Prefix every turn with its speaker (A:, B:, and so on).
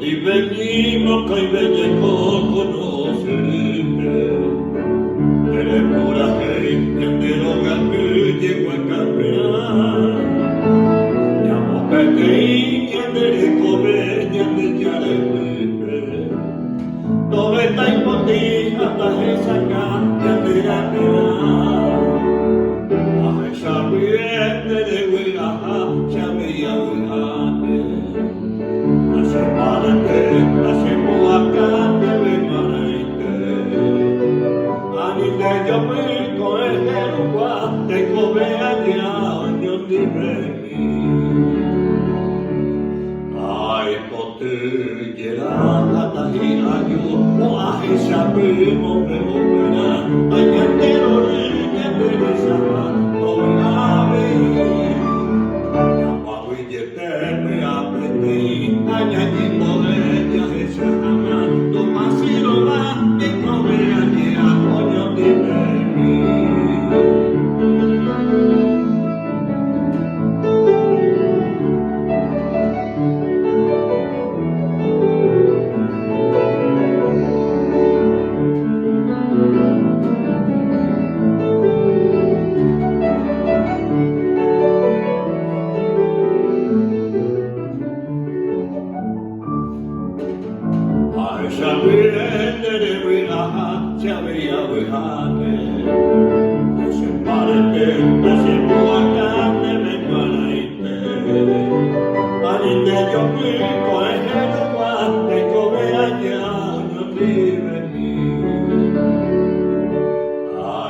A: di venimos que vengo conocerme. Eres pura que te lo gané, llego a cambiar. Llamo pequeña, te comer, ya te llare. Todo está impotido hasta esa caña de la pena. A esa bien de huila, ya me llama. Hacemos acá de Benmaite. Anite yo me coge el lugar, te come allá, yo ni vení. Ay, pote, llega hasta Girayo, o a Jesabimo me volverá. Ay, entero leña de Jesabá, no me la veí. Me aprendí añadir poder ya esa cama tu masilo va que come allí a coño de mí. Ay,